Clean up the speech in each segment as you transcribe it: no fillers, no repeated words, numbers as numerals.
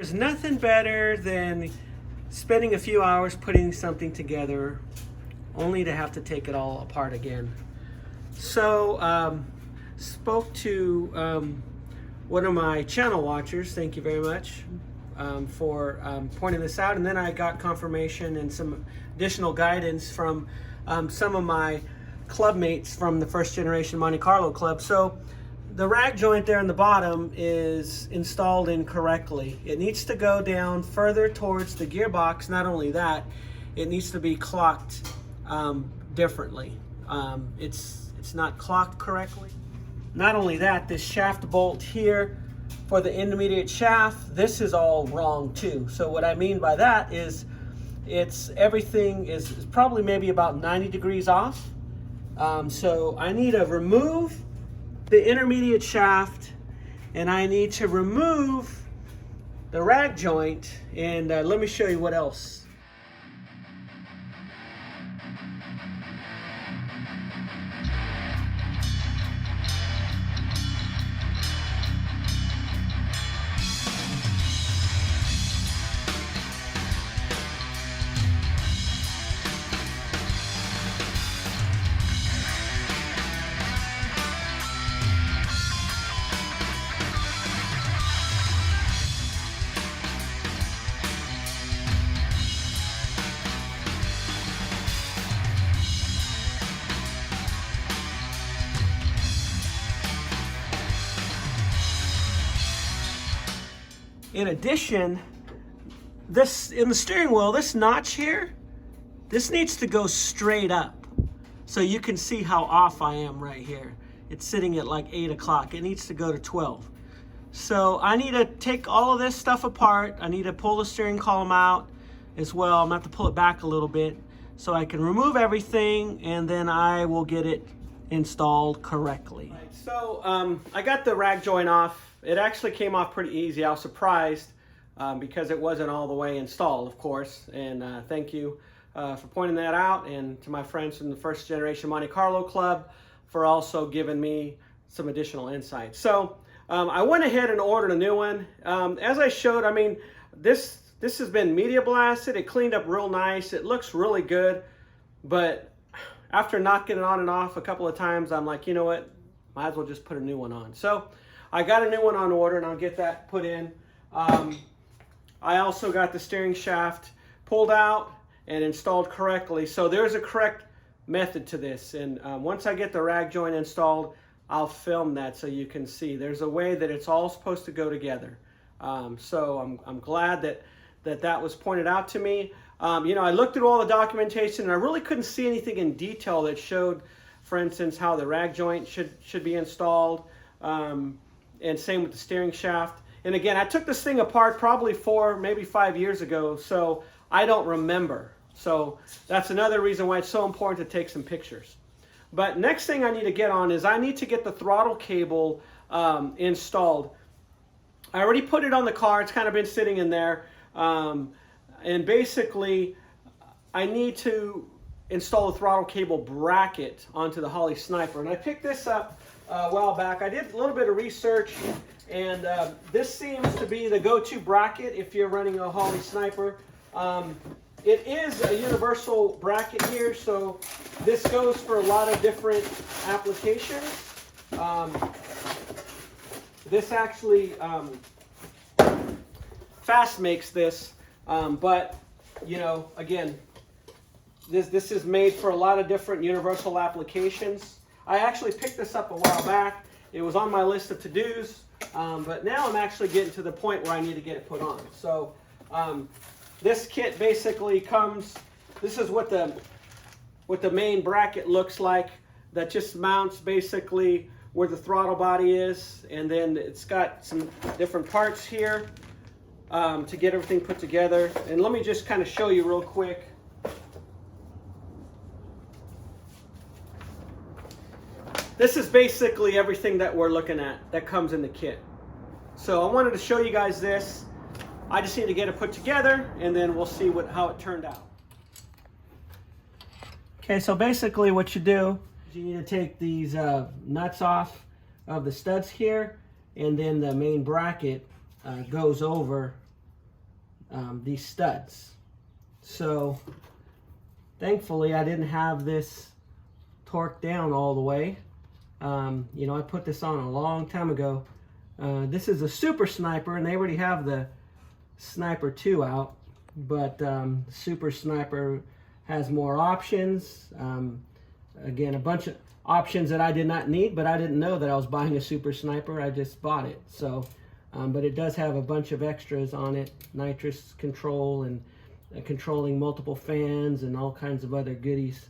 There's nothing better than spending a few hours putting something together only to have to take it all apart again. So, spoke to one of my channel watchers, thank you very much for pointing this out, and then I got confirmation and some additional guidance from some of my club mates from the first generation Monte Carlo club. So the rag joint there in the bottom is installed incorrectly. It needs to go down further towards the gearbox. Not only that, it needs to be clocked differently. It's not clocked correctly. Not only that, this shaft bolt here for the intermediate shaft, this is all wrong too. So what I mean by that is everything is probably maybe about 90 degrees off. So I need to remove the intermediate shaft, and I need to remove the rag joint, and let me show you what else. In addition, this in the steering wheel, this notch here, this needs to go straight up. So you can see how off I am right here. It's sitting at like 8 o'clock. It needs to go to 12. So I need to take all of this stuff apart. I need to pull the steering column out as well. I'm gonna have to pull it back a little bit so I can remove everything, and then I will get it installed correctly. Right, so I got the rag joint off. It actually came off pretty easy. I was surprised because it wasn't all the way installed, of course. And thank you for pointing that out, and to my friends from the first generation Monte Carlo club for also giving me some additional insight. So I went ahead and ordered a new one. As I showed, I mean, this has been media blasted. It cleaned up real nice. It looks really good. But after knocking it on and off a couple of times, I'm like, you know what? Might as well just put a new one on. So I got a new one on order, and I'll get that put in. I also got the steering shaft pulled out and installed correctly. So there's a correct method to this. And once I get the rag joint installed, I'll film that so you can see. There's a way that it's all supposed to go together. So I'm glad that was pointed out to me. You know, I looked at all the documentation, and I really couldn't see anything in detail that showed, for instance, how the rag joint should be installed. And same with the steering shaft. And again, I took this thing apart probably 4, maybe 5 years ago, so I don't remember. So that's another reason why it's so important to take some pictures. But next thing I need to get on is I need to get the throttle cable installed. I already put it on the car. It's kind of been sitting in there. And basically, I need to install the throttle cable bracket onto the Holley Sniper. And I picked this up a while back. I did a little bit of research, and this seems to be the go-to bracket if you're running a Holley Sniper. It is a universal bracket here, so this goes for a lot of different applications. This actually Fast makes this, but you know, again, this is made for a lot of different universal applications. I actually picked this up a while back. It was on my list of to-dos, but now I'm actually getting to the point where I need to get it put on. So this kit basically comes, this is what the main bracket looks like. That just mounts basically where the throttle body is, and then it's got some different parts here to get everything put together. And let me just kind of show you real quick. This is basically everything that we're looking at that comes in the kit. So I wanted to show you guys this. I just need to get it put together, and then we'll see how it turned out. Okay, so basically what you do is you need to take these nuts off of the studs here, and then the main bracket goes over these studs. So thankfully I didn't have this torqued down all the way. You know, I put this on a long time ago. This is a Super Sniper, and they already have the Sniper 2 out, but Super Sniper has more options. Again, a bunch of options that I did not need, but I didn't know that I was buying a Super Sniper. I just bought it. So, but it does have a bunch of extras on it, nitrous control and controlling multiple fans and all kinds of other goodies.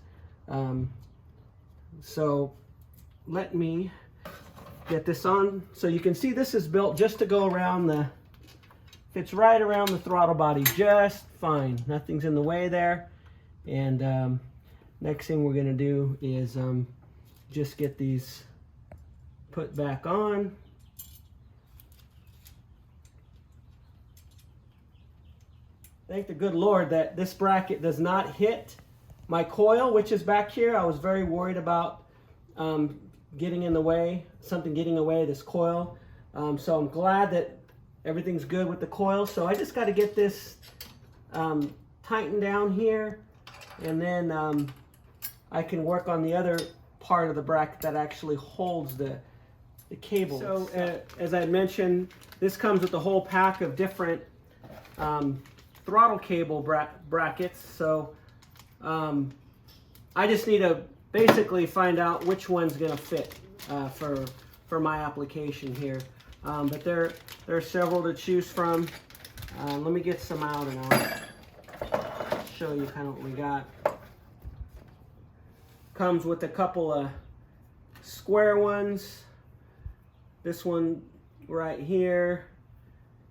So let me get this on. So you can see this is built just to go around the, fits right around the throttle body just fine. Nothing's in the way there. And next thing we're gonna do is just get these put back on. Thank the good Lord that this bracket does not hit my coil, which is back here. I was very worried about getting in the way, something getting away this coil. So I'm glad that everything's good with the coil. So I just got to get this tightened down here, and then I can work on the other part of the bracket that actually holds the cable. So as I mentioned, this comes with a whole pack of different throttle cable brackets. So I just need to basically find out which one's going to fit for my application here. But there are several to choose from. Let me get some out and I'll show you kind of what we got. Comes with a couple of square ones. This one right here,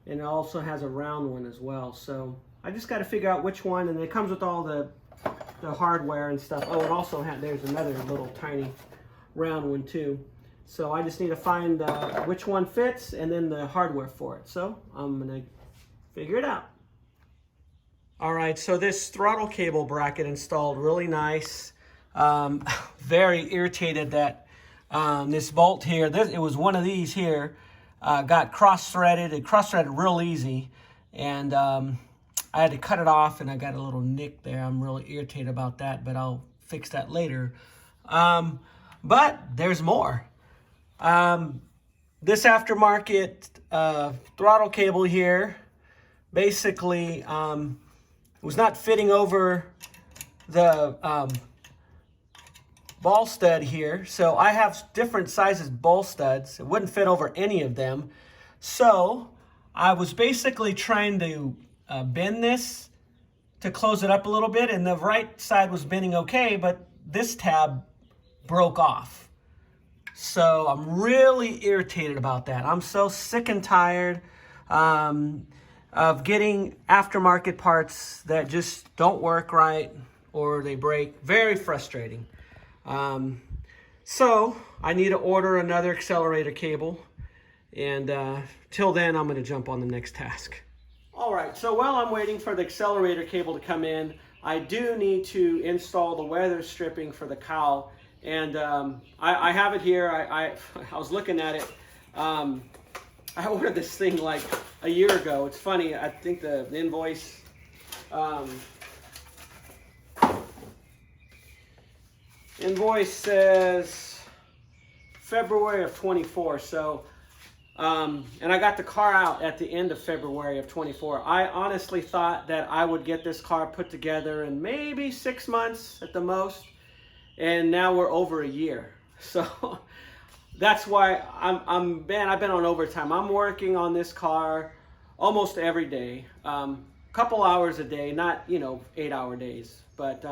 and it also has a round one as well. So I just got to figure out which one, and it comes with all the hardware and stuff. Oh, and also there's another little tiny round one too. So I just need to find which one fits and then the hardware for it. So I'm gonna figure it out. All right, so this throttle cable bracket installed really nice. Very irritated that this bolt here, it was one of these here, got cross-threaded. It cross-threaded real easy, and I had to cut it off, and I got a little nick there. I'm really irritated about that, but I'll fix that later. But there's more. This aftermarket throttle cable here basically was not fitting over the ball stud here. So I have different sizes ball studs. It wouldn't fit over any of them. So I was basically trying to bend this to close it up a little bit, and the right side was bending okay, but this tab broke off. So I'm really irritated about that. I'm so sick and tired of getting aftermarket parts that just don't work right or they break. Very frustrating. So I need to order another accelerator cable, and till then I'm going to jump on the next task. All right, so while I'm waiting for the accelerator cable to come in, I do need to install the weather stripping for the cowl. And I have it here. I was looking at it. I ordered this thing like a year ago. It's funny, I think the invoice invoice says February of 24. So and I got the car out at the end of February of 24. I honestly thought that I would get this car put together in maybe 6 months at the most. And now we're over a year. So that's why I've been on overtime. I'm working on this car almost every day, couple hours a day, not 8-hour days. But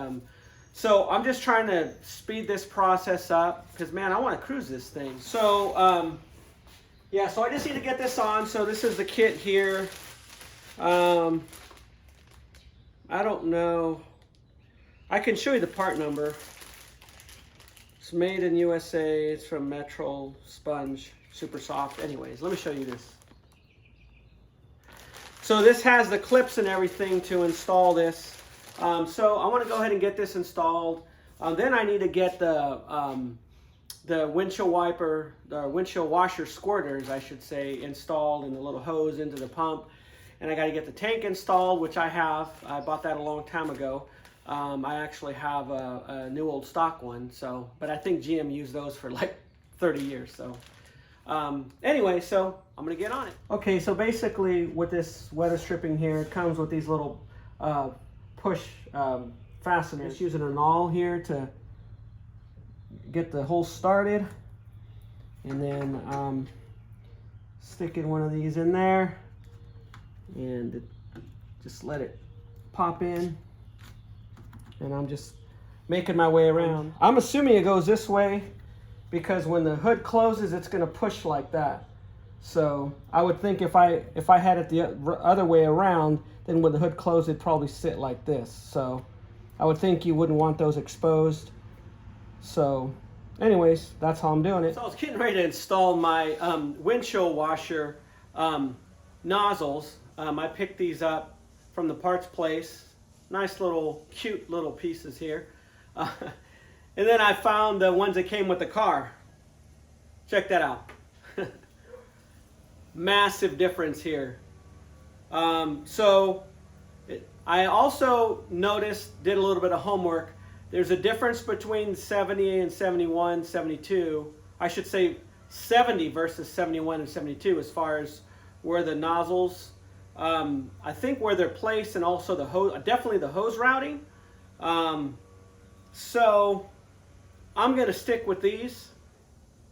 so I'm just trying to speed this process up because, man, I want to cruise this thing. So yeah, so I just need to get this on. So this is the kit here. I don't know. I can show you the part number. It's made in USA. It's from Metro Sponge, super soft. Anyways, let me show you this. So this has the clips and everything to install this. So I want to go ahead and get this installed. Then I need to get the windshield wiper, the windshield washer squirters, I should say, installed, and the little hose into the pump. and I got to get the tank installed, which I have. I bought that a long time ago. I actually have a new old stock one, so, but I think GM used those for like 30 years. So anyway, so I'm gonna get on it. Okay, so basically with this weather stripping here, it comes with these little push fasteners. Just using an awl here to get the hole started, and then sticking one of these in there and just let it pop in, and I'm just making my way around. I'm assuming it goes this way because when the hood closes, it's going to push like that. So I would think if I had it the other way around, then when the hood closed, it'd probably sit like this. So I would think you wouldn't want those exposed. So anyways, that's how I'm doing it. So I was getting ready to install my windshield washer nozzles. I picked these up from the parts place. Nice little, cute little pieces here. And then I found the ones that came with the car. Check that out. Massive difference here. I also noticed, did a little bit of homework. There's a difference between 70 and 71, 72. I should say 70 versus 71 and 72 as far as where the nozzles, I think where they're placed, and also the hose, definitely the hose routing. So I'm going to stick with these.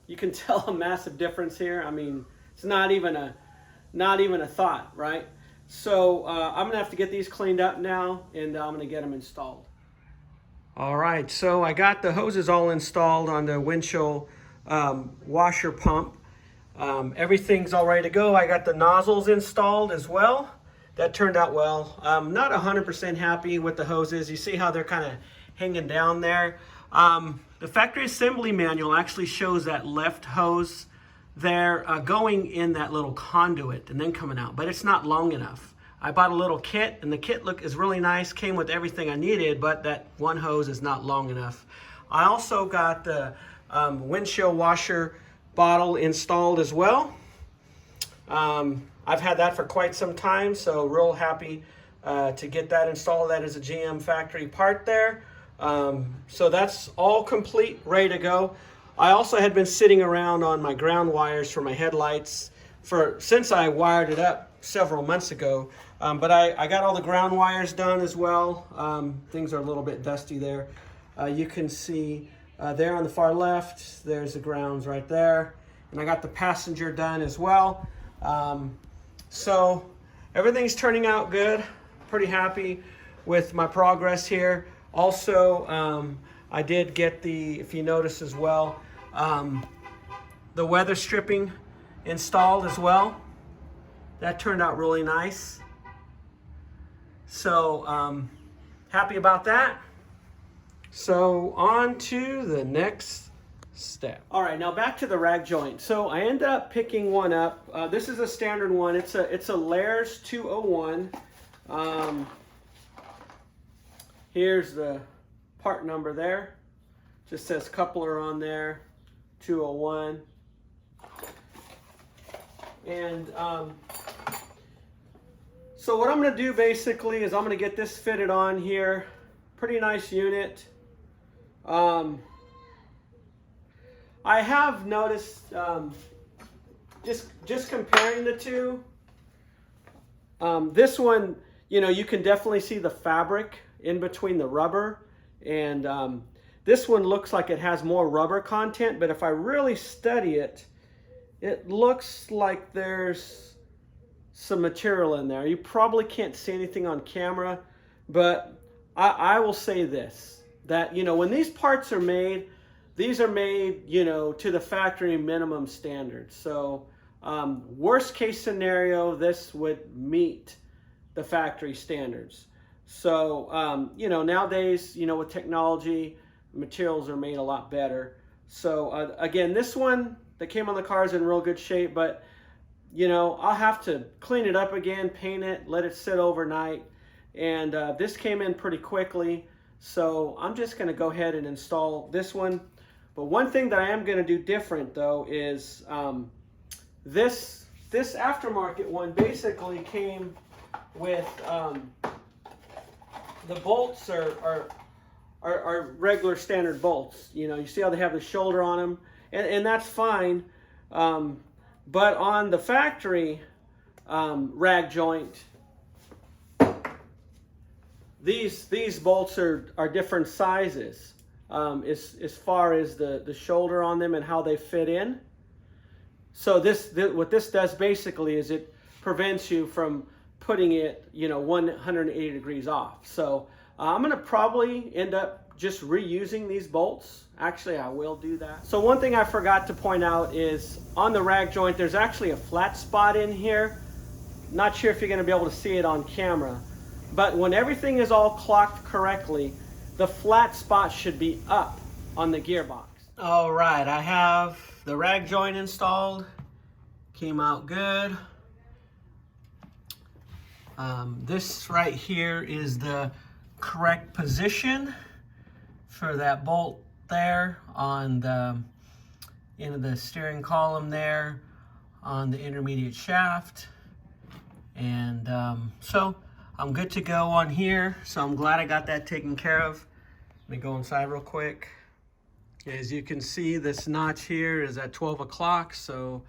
You can tell a massive difference here. I mean, it's not even a thought, right? So I'm going to have to get these cleaned up now, and I'm going to get them installed. All right, so I got the hoses all installed on the windshield washer pump. Everything's all ready to go. I got the nozzles installed as well. That turned out well. I'm not 100% happy with the hoses. You see how they're kind of hanging down there. The factory assembly manual actually shows that left hose there going in that little conduit and then coming out, but it's not long enough. I bought a little kit, and the kit is really nice, came with everything I needed, but that one hose is not long enough. I also got the windshield washer bottle installed as well. I've had that for quite some time, so real happy to get that installed. That is a GM factory part there. So that's all complete, ready to go. I also had been sitting around on my ground wires for my headlights since I wired it up several months ago. But I got all the ground wires done as well. Things are a little bit dusty there. You can see there on the far left, there's the grounds right there. And I got the passenger done as well. So everything's turning out good. Pretty happy with my progress here. Also, I did get if you notice as well, the weather stripping installed as well. That turned out really nice. So happy about that. So on to the next step. All right, now back to the rag joint. So I ended up picking one up. This is a standard one. It's a Layers 201. Here's the part number there. Just says coupler on there, 201. And so what I'm going to do basically is I'm going to get this fitted on here. Pretty nice unit. I have noticed just comparing the two. This one, you can definitely see the fabric in between the rubber, and this one looks like it has more rubber content, but if I really study it, it looks like there's some material in there. You probably can't see anything on camera, but I will say this, that when these parts are made, these are made to the factory minimum standards. So worst case scenario, this would meet the factory standards. So nowadays, with technology, materials are made a lot better. So again, this one that came on the car is in real good shape, but I'll have to clean it up again, paint it, let it sit overnight. And this came in pretty quickly, so I'm just going to go ahead and install this one. But one thing that I am going to do different though is this aftermarket one basically came with the bolts are regular standard bolts. You know, you see how they have the shoulder on them, and that's fine. But on the factory rag joint, these bolts are different sizes as far as the shoulder on them and how they fit in. So what this does basically is it prevents you from putting it, you know, 180 degrees off. So I'm gonna probably end up just reusing these bolts. Actually, I will do that. So one thing I forgot to point out is on the rag joint, there's actually a flat spot in here. Not sure if you're gonna be able to see it on camera, but when everything is all clocked correctly, the flat spot should be up on the gearbox. All right, I have the rag joint installed. Came out good. This right here is the correct position for that bolt there on the end of the steering column there on the intermediate shaft. And so I'm good to go on here. So I'm glad I got that taken care of. Let me go inside real quick. As you can see, this notch here is at 12 o'clock, so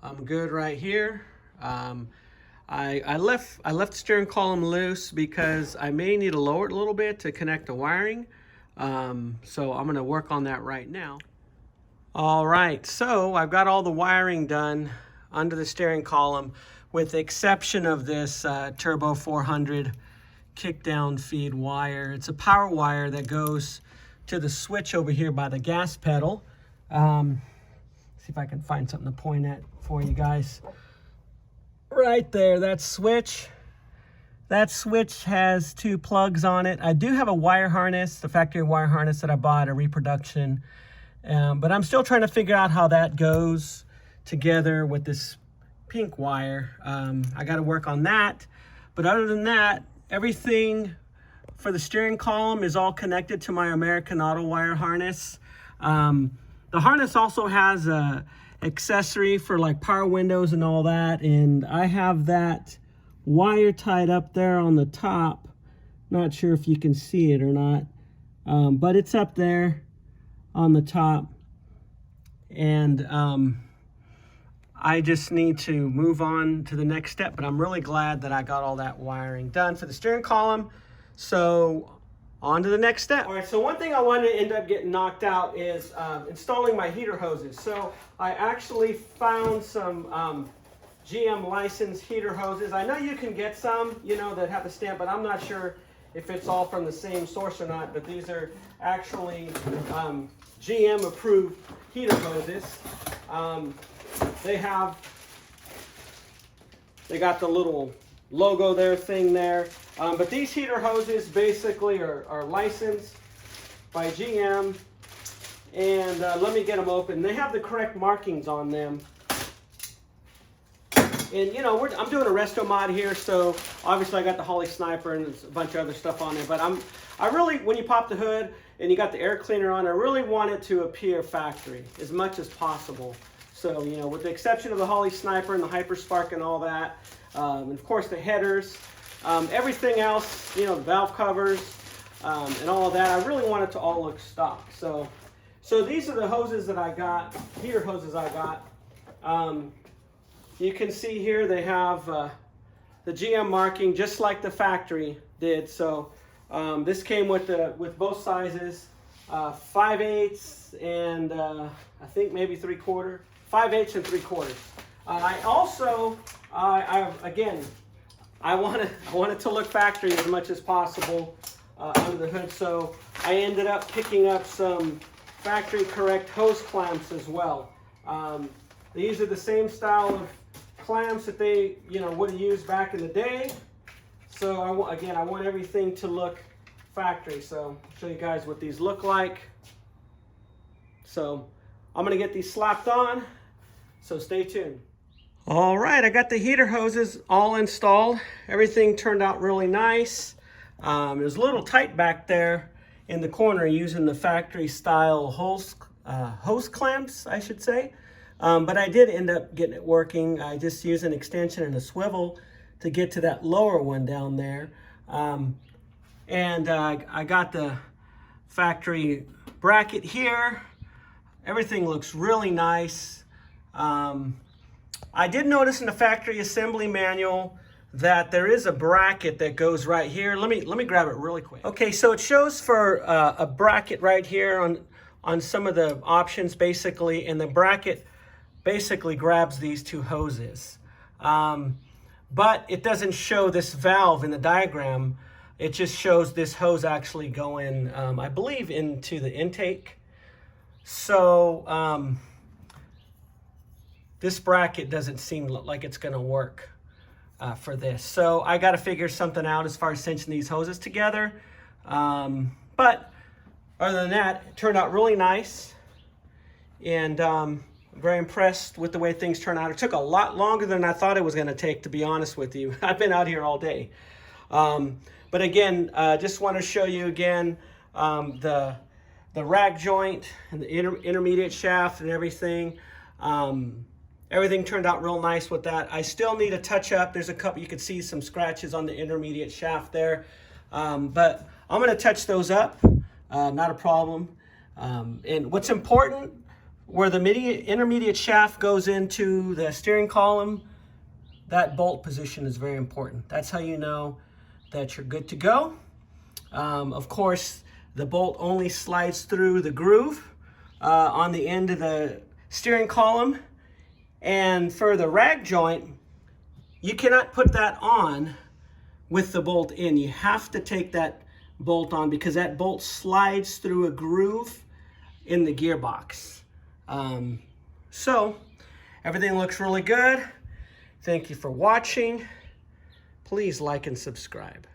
I'm good right here. I left the steering column loose because I may need to lower it a little bit to connect the wiring. So I'm gonna work on that right now. All right, so I've got all the wiring done under the steering column with the exception of this Turbo 400 kick-down feed wire. It's a power wire that goes to the switch over here by the gas pedal. See if I can find something to point at for you guys. Right there, that switch. That switch has two plugs on it. I do have a wire harness, the factory wire harness that I bought, a reproduction. But I'm still trying to figure out how that goes together with this pink wire. I got to work on that. But other than that, everything for the steering column is all connected to my American Auto wire harness. The harness also has a accessory for like power windows and all that, and I have that wire tied up there on the top. Not sure if you can see it or not, but it's up there on the top, and I just need to move on to the next step. But I'm really glad that I got all that wiring done for the steering column. So on to the next step. All right, so one thing I wanted to end up getting knocked out is installing my heater hoses. So I actually found some GM licensed heater hoses. I know you can get some, you know, that have a stamp, but I'm not sure if it's all from the same source or not. But these are actually GM approved heater hoses. They got the little logo there, thing there. But these heater hoses basically are licensed by GM. And let me get them open. They have the correct markings on them. And you know, I'm doing a resto mod here, so obviously I got the Holley Sniper and a bunch of other stuff on there. But I really, when you pop the hood and you got the air cleaner on, I really want it to appear factory as much as possible. So, you know, with the exception of the Holley Sniper and the Hyper Spark and all that, and of course the headers, everything else, you know, the valve covers and all of that, I really want it to all look stock. So these are the hoses that I got, heater hoses I got. You can see here they have the GM marking just like the factory did. So this came with both sizes, 5/8 and I think maybe 3/4, 5/8 and 3/4. I also, again, I want it to look factory as much as possible under the hood. So I ended up picking up some factory correct hose clamps as well. These are the same style of clamps that they, you know, would have used back in the day. So I want everything to look factory. So I'll show you guys what these look like. So I'm gonna get these slapped on, so stay tuned. All right, I got the heater hoses all installed. Everything turned out really nice. It was a little tight back there in the corner using the factory style hose clamps, I should say. But I did end up getting it working. I just used an extension and a swivel to get to that lower one down there. I got the factory bracket here. Everything looks really nice. I did notice in the factory assembly manual that there is a bracket that goes right here. Let me grab it really quick. Okay, so it shows for a bracket right here on some of the options basically, and the bracket basically grabs these two hoses. But it doesn't show this valve in the diagram. It just shows this hose actually going, I believe, into the intake. So this bracket doesn't seem like it's gonna work for this. So I gotta figure something out as far as cinching these hoses together. But other than that, it turned out really nice. And I'm very impressed with the way things turned out. It took a lot longer than I thought it was gonna take, to be honest with you. I've been out here all day. But again, just want to show you again the rag joint and the intermediate shaft and everything. Everything turned out real nice with that. I still need a touch up. There's a couple, you can see some scratches on the intermediate shaft there. But I'm going to touch those up, not a problem. And what's important, where the intermediate shaft goes into the steering column, that bolt position is very important. That's how you know that you're good to go. Of course, the bolt only slides through the groove on the end of the steering column. And for the rag joint, you cannot put that on with the bolt in. You have to take that bolt on because that bolt slides through a groove in the gearbox. So everything looks really good. Thank you for watching. Please like and subscribe.